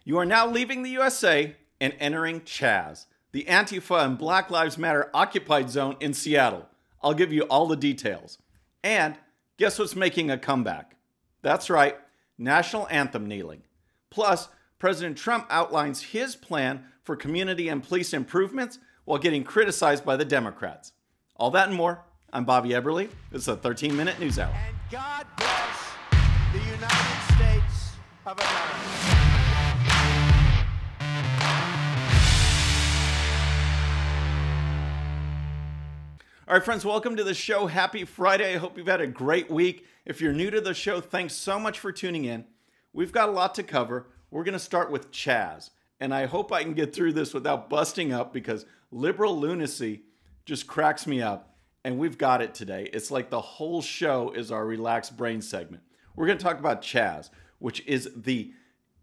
You are now leaving the USA and entering Chaz, the Antifa and Black Lives Matter occupied zone in Seattle. I'll give you all the details. And guess what's making a comeback? That's right, national anthem kneeling. Plus, President Trump outlines his plan for community and police improvements while getting criticized by the Democrats. All that and more. I'm Bobby Eberle. This is a 13-minute news hour. And God bless the United States of America. All right, friends, welcome to the show. Happy Friday. I hope you've had a great week. If you're new to the show, thanks so much for tuning in. We've got a lot to cover. We're going to start with Chaz, and I hope I can get through this without busting up because liberal lunacy just cracks me up, and we've got it today. It's like the whole show is our relaxed brain segment. We're going to talk about Chaz, which is the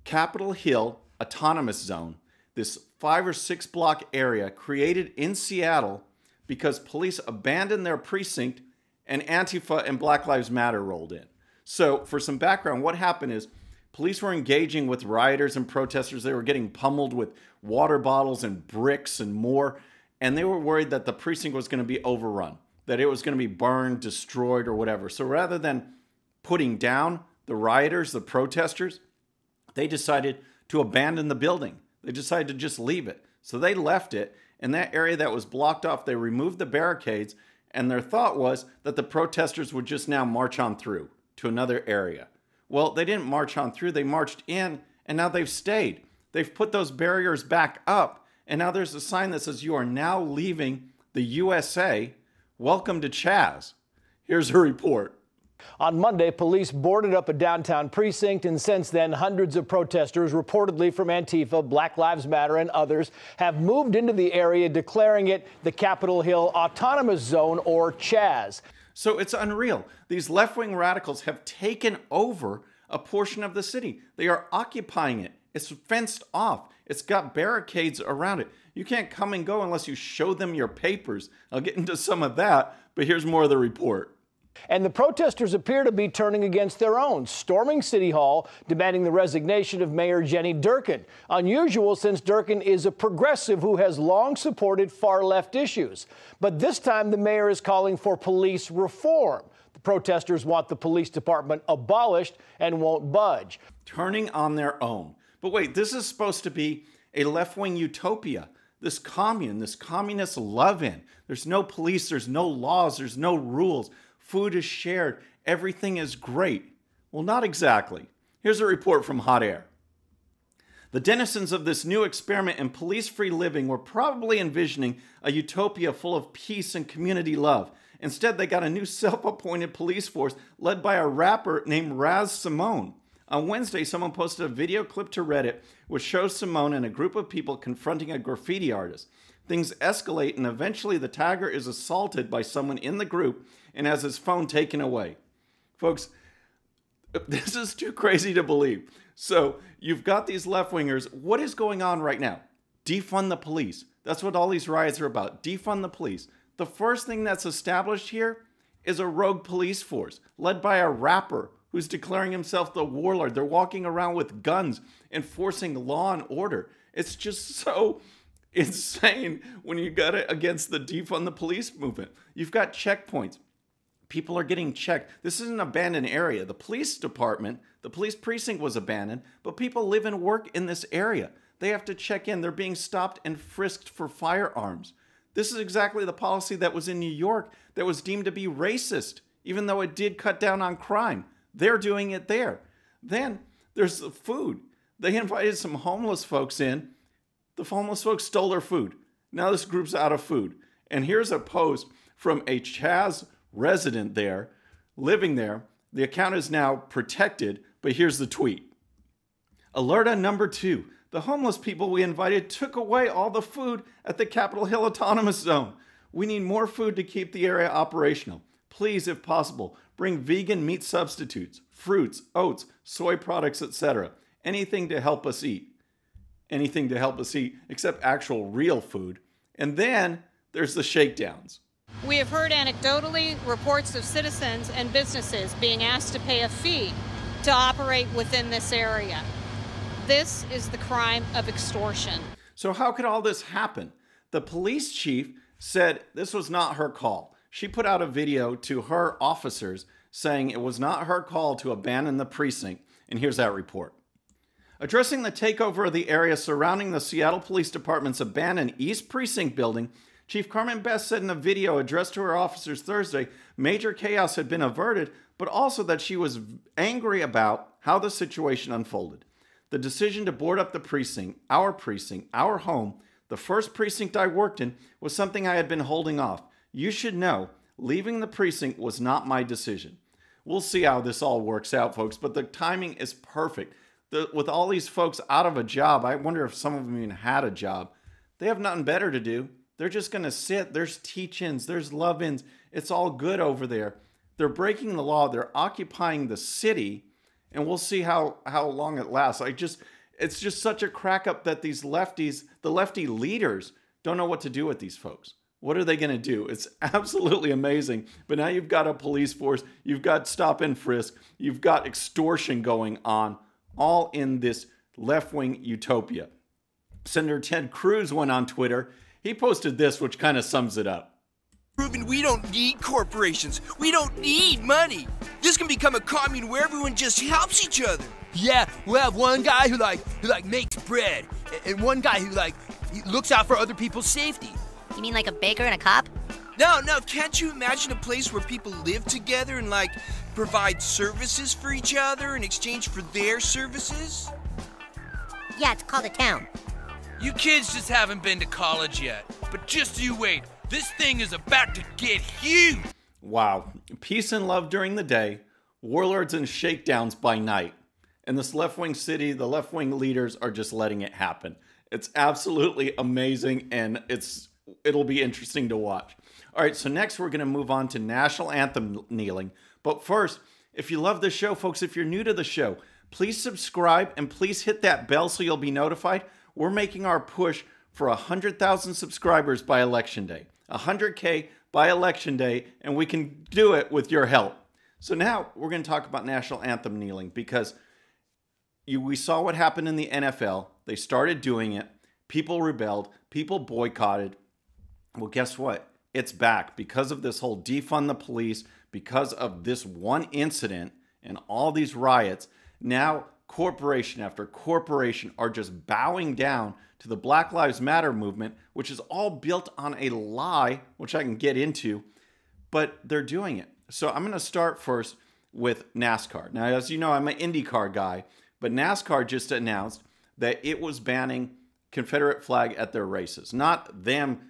Capitol Hill Autonomous Zone, this 5 or 6 block area created in Seattle because police abandoned their precinct and Antifa and Black Lives Matter rolled in. So for some background, what happened is police were engaging with rioters and protesters. They were getting pummeled with water bottles and bricks and more. And they were worried that the precinct was going to be overrun, that it was going to be burned, destroyed, or whatever. So rather than putting down the rioters, the protesters, they decided to abandon the building. They decided to just leave it. So they left it. In that area that was blocked off, they removed the barricades, and their thought was that the protesters would just now march on through to another area. Well, they didn't march on through, they marched in, and now they've stayed. They've put those barriers back up, and now there's a sign that says, "You are now leaving the USA. Welcome to Chaz." Here's a report. On Monday, police boarded up a downtown precinct, and since then, hundreds of protesters, reportedly from Antifa, Black Lives Matter, and others, have moved into the area, declaring it the Capitol Hill Autonomous Zone, or Chaz. So it's unreal. These left-wing radicals have taken over a portion of the city. They are occupying it. It's fenced off. It's got barricades around it. You can't come and go unless you show them your papers. I'll get into some of that, but here's more of the report. And the protesters appear to be turning against their own, storming City Hall, demanding the resignation of Mayor Jenny Durkan. Unusual, since Durkan is a progressive who has long supported far-left issues. But this time, the mayor is calling for police reform. The protesters want the police department abolished and won't budge. Turning on their own. But wait, this is supposed to be a left-wing utopia. This communist love-in. There's no police, there's no laws, there's no rules. Food is shared. Everything is great. Well, not exactly. Here's a report from Hot Air. The denizens of this new experiment in police-free living were probably envisioning a utopia full of peace and community love. Instead, they got a new self-appointed police force led by a rapper named Raz Simone. On Wednesday, someone posted a video clip to Reddit which shows Simone and a group of people confronting a graffiti artist. Things escalate, and eventually the tagger is assaulted by someone in the group and has his phone taken away. Folks, this is too crazy to believe. So you've got these left-wingers. What is going on right now? Defund the police. That's what all these riots are about. Defund the police. The first thing that's established here is a rogue police force led by a rapper who's declaring himself the warlord. They're walking around with guns, enforcing law and order. It's just so insane when you got it against the defund the police movement. You've got checkpoints. People are getting checked. This is an abandoned area. The police department, the police precinct was abandoned, but people live and work in this area. They have to check in. They're being stopped and frisked for firearms. This is exactly the policy that was in New York that was deemed to be racist, even though it did cut down on crime. They're doing it there. Then there's the food. They invited some homeless folks in. The homeless folks stole their food. Now this group's out of food. And here's a post from a Chaz resident there, living there. The account is now protected, but here's the tweet. Alerta number 2. The homeless people we invited took away all the food at the Capitol Hill Autonomous Zone. We need more food to keep the area operational. Please, if possible, bring vegan meat substitutes, fruits, oats, soy products, etc. Anything to help us eat. Anything to help us eat except actual real food. And then there's the shakedowns. We have heard anecdotally reports of citizens and businesses being asked to pay a fee to operate within this area. This is the crime of extortion. So how could all this happen? The police chief said this was not her call. She put out a video to her officers saying it was not her call to abandon the precinct. And here's that report. Addressing the takeover of the area surrounding the Seattle Police Department's abandoned East Precinct building, Chief Carmen Best said in a video addressed to her officers Thursday, major chaos had been averted, but also that she was angry about how the situation unfolded. The decision to board up the precinct, our home, the first precinct I worked in, was something I had been holding off. You should know, leaving the precinct was not my decision. We'll see how this all works out, folks, but the timing is perfect. With all these folks out of a job, I wonder if some of them even had a job. They have nothing better to do. They're just going to sit. There's teach-ins. There's love-ins. It's all good over there. They're breaking the law. They're occupying the city, and we'll see how long it lasts. It's just such a crack up that these lefties, the lefty leaders, don't know what to do with these folks. What are they going to do? It's absolutely amazing. But now you've got a police force. You've got stop and frisk. You've got extortion going on, all in this left-wing utopia. Senator Ted Cruz went on Twitter. He posted this, which kind of sums it up. Proving we don't need corporations. We don't need money. This can become a commune where everyone just helps each other. Yeah, we'll have one guy who makes bread, and one guy who he looks out for other people's safety. You mean like a baker and a cop? No, can't you imagine a place where people live together and provide services for each other in exchange for their services? Yeah, it's called a town. You kids just haven't been to college yet. But just you wait. This thing is about to get huge. Wow. Peace and love during the day, warlords and shakedowns by night. And this left-wing city, the left-wing leaders are just letting it happen. It's absolutely amazing, and it'll be interesting to watch. All right, so next we're going to move on to national anthem kneeling. But first, if you love the show, folks, if you're new to the show, please subscribe and please hit that bell so you'll be notified. We're making our push for 100,000 subscribers by Election Day. 100K by Election Day, and we can do it with your help. So now we're going to talk about national anthem kneeling because we saw what happened in the NFL. They started doing it. People rebelled. People boycotted. Well, guess what? It's back because of this whole defund the police, because of this one incident and all these riots. Now corporation after corporation are just bowing down to the Black Lives Matter movement, which is all built on a lie, which I can get into, but they're doing it. So I'm going to start first with NASCAR. Now, as you know, I'm an IndyCar guy, but NASCAR just announced that it was banning Confederate flag at their races. Not them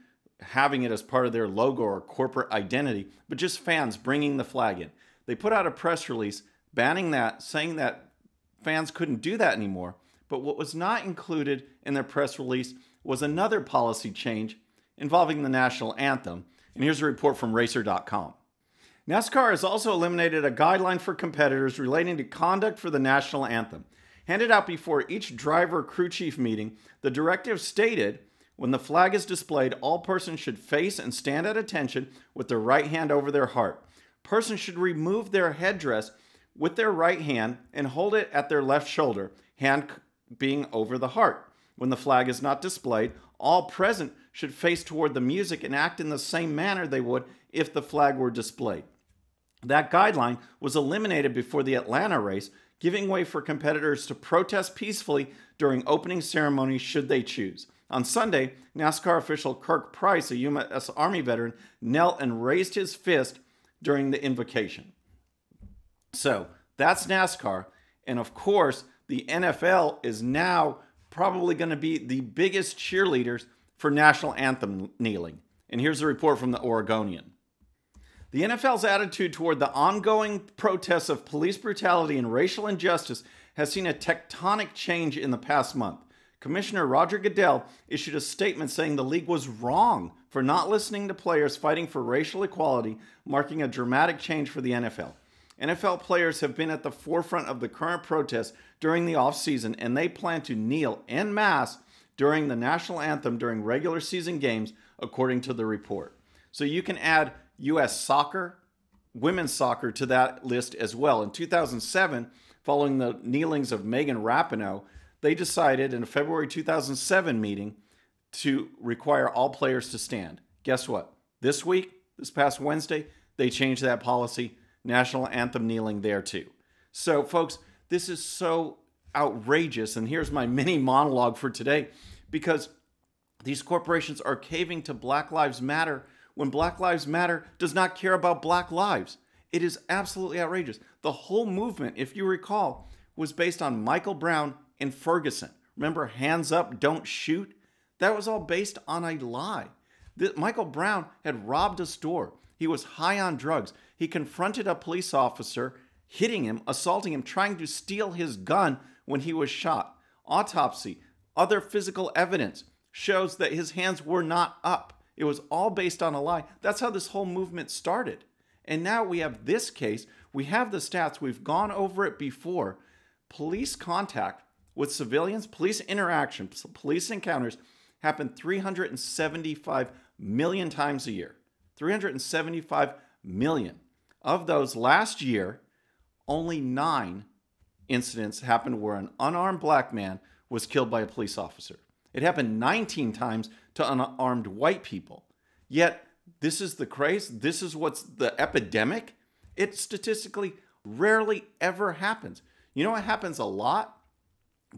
having it as part of their logo or corporate identity, but just fans bringing the flag in. They put out a press release banning that, saying that fans couldn't do that anymore. But what was not included in their press release was another policy change involving the national anthem. And here's a report from Racer.com. NASCAR has also eliminated a guideline for competitors relating to conduct for the national anthem. Handed out before each driver crew chief meeting, the directive stated, when the flag is displayed, all persons should face and stand at attention with their right hand over their heart. Persons should remove their headdress with their right hand and hold it at their left shoulder, hand being over the heart. When the flag is not displayed, all present should face toward the music and act in the same manner they would if the flag were displayed. That guideline was eliminated before the Atlanta race, giving way for competitors to protest peacefully during opening ceremonies should they choose. On Sunday, NASCAR official Kirk Price, a U.S. Army veteran, knelt and raised his fist during the invocation. So that's NASCAR. And of course, the NFL is now probably going to be the biggest cheerleaders for national anthem kneeling. And here's a report from the Oregonian. The NFL's attitude toward the ongoing protests of police brutality and racial injustice has seen a tectonic change in the past month. Commissioner Roger Goodell issued a statement saying the league was wrong for not listening to players fighting for racial equality, marking a dramatic change for the NFL. NFL players have been at the forefront of the current protests during the offseason, and they plan to kneel en masse during the national anthem during regular season games, according to the report. So you can add U.S. soccer, women's soccer to that list as well. In 2007, following the kneelings of Megan Rapinoe, They decided in a February 2007 meeting to require all players to stand. Guess what? This week, this past Wednesday, they changed that policy. National anthem kneeling there too. So folks, this is so outrageous. And here's my mini monologue for today, because these corporations are caving to Black Lives Matter when Black Lives Matter does not care about Black lives. It is absolutely outrageous. The whole movement, if you recall, was based on Michael Brown and Ferguson. Remember, hands up, don't shoot? That was all based on a lie. Michael Brown had robbed a store. He was high on drugs. He confronted a police officer, hitting him, assaulting him, trying to steal his gun when he was shot. Autopsy, other physical evidence shows that his hands were not up. It was all based on a lie. That's how this whole movement started. And now we have this case. We have the stats. We've gone over it before. Police contact with civilians, police interaction, police encounters happen 375 million times a year. 375 million. Of those last year, only 9 incidents happened where an unarmed black man was killed by a police officer. It happened 19 times to unarmed white people. Yet, this is the craze. This is what's the epidemic. It statistically rarely ever happens. You know what happens a lot?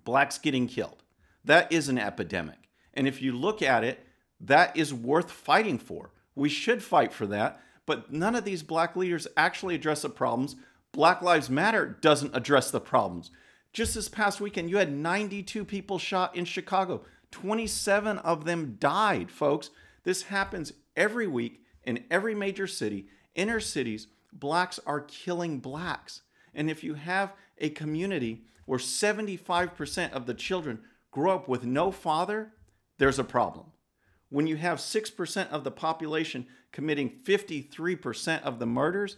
Blacks getting killed. That is an epidemic. And if you look at it, that is worth fighting for. We should fight for that. But none of these black leaders actually address the problems. Black Lives Matter doesn't address the problems. Just this past weekend, you had 92 people shot in Chicago. 27 of them died, folks. This happens every week in every major city. Inner cities, blacks are killing blacks. And if you have a community where 75% of the children grow up with no father, there's a problem. When you have 6% of the population committing 53% of the murders,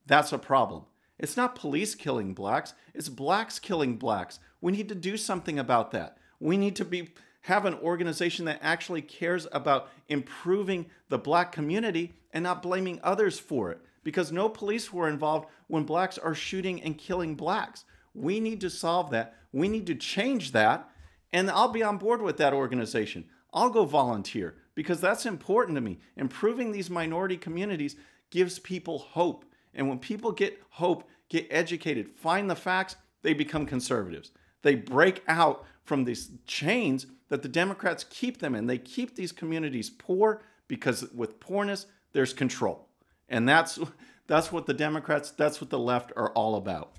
that's a problem. It's not police killing blacks, it's blacks killing blacks. We need to do something about that. We need to have an organization that actually cares about improving the black community and not blaming others for it, because no police were involved when blacks are shooting and killing blacks. We need to solve that. We need to change that, and I'll be on board with that organization. I'll go volunteer because that's important to me. Improving these minority communities gives people hope. And when people get hope, get educated, find the facts, they become conservatives. They break out from these chains that the Democrats keep them in. They keep these communities poor because with poorness, there's control. And that's what the Democrats, that's what the left are all about.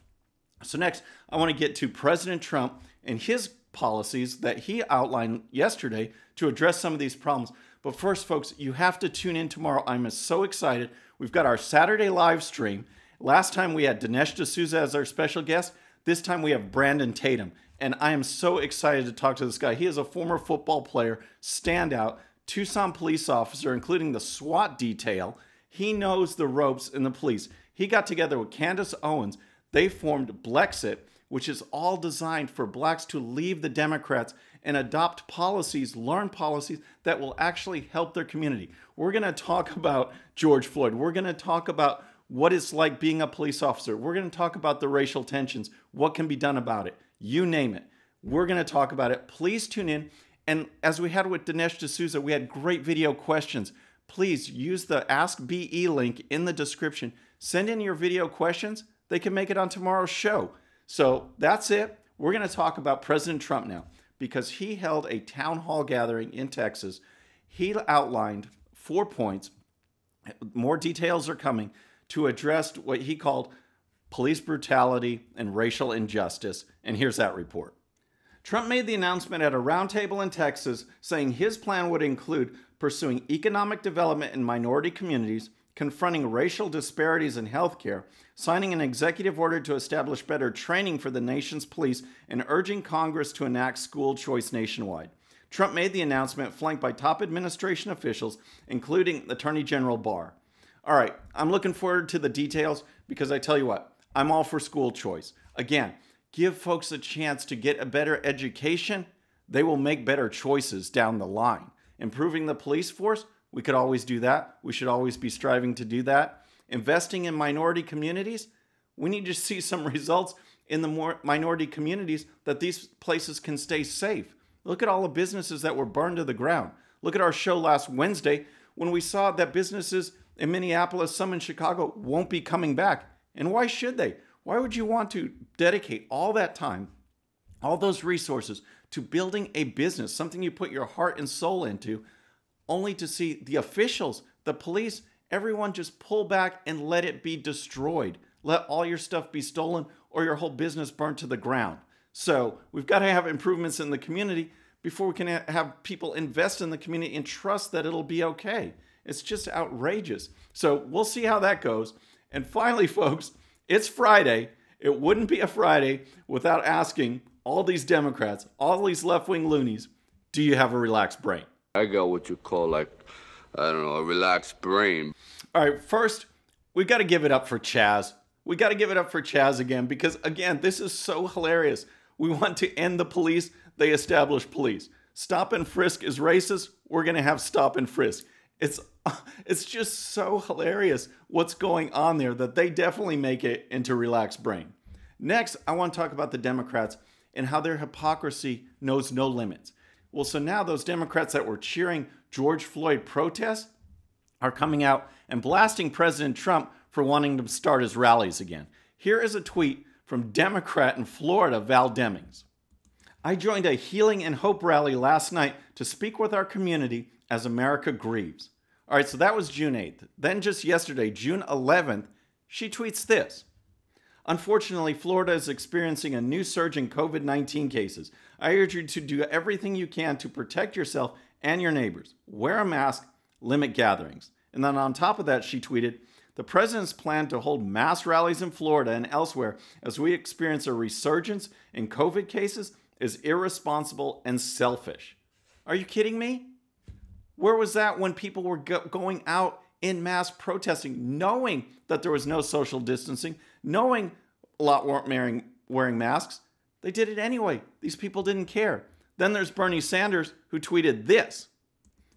So next, I want to get to President Trump and his policies that he outlined yesterday to address some of these problems. But first, folks, you have to tune in tomorrow. I'm so excited. We've got our Saturday live stream. Last time we had Dinesh D'Souza as our special guest. This time we have Brandon Tatum. And I am so excited to talk to this guy. He is a former football player, standout, Tucson police officer, including the SWAT detail. He knows the ropes in the police. He got together with Candace Owens. They formed Blexit, which is all designed for blacks to leave the Democrats and adopt policies, learn policies that will actually help their community. We're going to talk about George Floyd. We're going to talk about what it's like being a police officer. We're going to talk about the racial tensions, what can be done about it. You name it. We're going to talk about it. Please tune in. And as we had with Dinesh D'Souza, we had great video questions. Please use the Ask BE link in the description. Send in your video questions. They can make it on tomorrow's show. So that's it. We're going to talk about President Trump now because he held a town hall gathering in Texas. He outlined 4 points. More details are coming to address what he called police brutality and racial injustice. And here's that report. Trump made the announcement at a roundtable in Texas saying his plan would include pursuing economic development in minority communities, confronting racial disparities in healthcare, signing an executive order to establish better training for the nation's police, and urging Congress to enact school choice nationwide. Trump made the announcement flanked by top administration officials, including Attorney General Barr. All right, I'm looking forward to the details because I tell you what, I'm all for school choice. Again, give folks a chance to get a better education. They will make better choices down the line. Improving the police force, we could always do that. We should always be striving to do that. Investing in minority communities, we need to see some results in the more minority communities that these places can stay safe. Look at all the businesses that were burned to the ground. Look at our show last Wednesday when we saw that businesses in Minneapolis, some in Chicago, won't be coming back. And why should they? Why would you want to dedicate all that time, all those resources to building a business, something you put your heart and soul into, only to see the officials, the police, everyone just pull back and let it be destroyed? Let all your stuff be stolen or your whole business burnt to the ground. So we've got to have improvements in the community before we can have people invest in the community and trust that it'll be okay. It's just outrageous. So we'll see how that goes. And finally, folks, it's Friday. It wouldn't be a Friday without asking all these Democrats, all these left-wing loonies, do you have a relaxed brain? I got what you call, like, I don't know, a relaxed brain. All right, first, we got to give it up for Chaz. We got to give it up for Chaz again because, again, this is so hilarious. We want to end the police. They establish police. Stop and frisk is racist. We're going to have stop and frisk. It's just so hilarious what's going on there that they definitely make it into relaxed brain. Next, I want to talk about the Democrats and how their hypocrisy knows no limits. Well, so now those Democrats that were cheering George Floyd protests are coming out and blasting President Trump for wanting to start his rallies again. Here is a tweet from Democrat in Florida, Val Demings. I joined a Healing and Hope rally last night to speak with our community as America grieves. All right, so that was June 8th. Then just yesterday, June 11th, she tweets this. Unfortunately, Florida is experiencing a new surge in COVID-19 cases. I urge you to do everything you can to protect yourself and your neighbors. Wear a mask, limit gatherings. And then on top of that, she tweeted, the president's plan to hold mass rallies in Florida and elsewhere as we experience a resurgence in COVID cases is irresponsible and selfish. Are you kidding me? Where was that when people were going out in mass protesting, knowing that there was no social distancing, knowing a lot weren't wearing masks? They did it anyway. These people didn't care. Then there's Bernie Sanders, who tweeted this.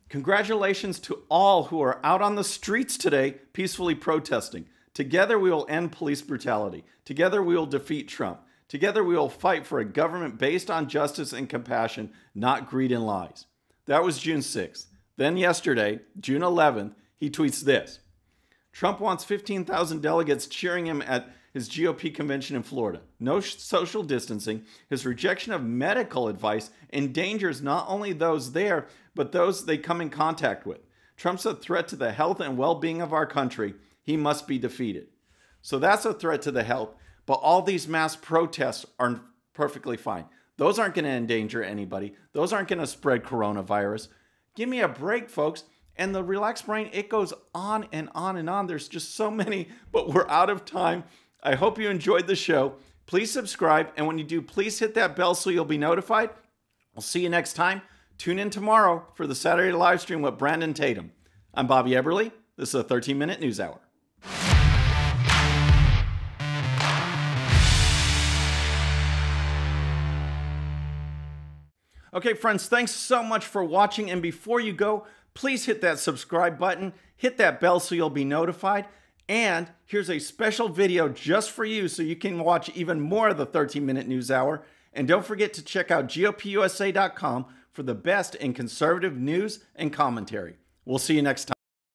Congratulations to all who are out on the streets today peacefully protesting. Together we will end police brutality. Together we will defeat Trump. Together we will fight for a government based on justice and compassion, not greed and lies. That was June 6th. Then yesterday, June 11th, he tweets this. Trump wants 15,000 delegates cheering him at his GOP convention in Florida. No social distancing. His rejection of medical advice endangers not only those there, but those they come in contact with. Trump's a threat to the health and well-being of our country. He must be defeated. So that's a threat to the health, but all these mass protests are perfectly fine. Those aren't going to endanger anybody. Those aren't going to spread coronavirus. Give me a break, folks. And the relaxed brain, it goes on and on and on. There's just so many, but we're out of time. I hope you enjoyed the show. Please subscribe. And when you do, please hit that bell so you'll be notified. I'll see you next time. Tune in tomorrow for the Saturday live stream with Brandon Tatum. I'm Bobby Eberle. This is a 13-minute news hour. Okay, friends, thanks so much for watching. And before you go, please hit that subscribe button, hit that bell so you'll be notified. And here's a special video just for you so you can watch even more of the 13-minute news hour. And don't forget to check out GOPusa.com for the best in conservative news and commentary. We'll see you next time.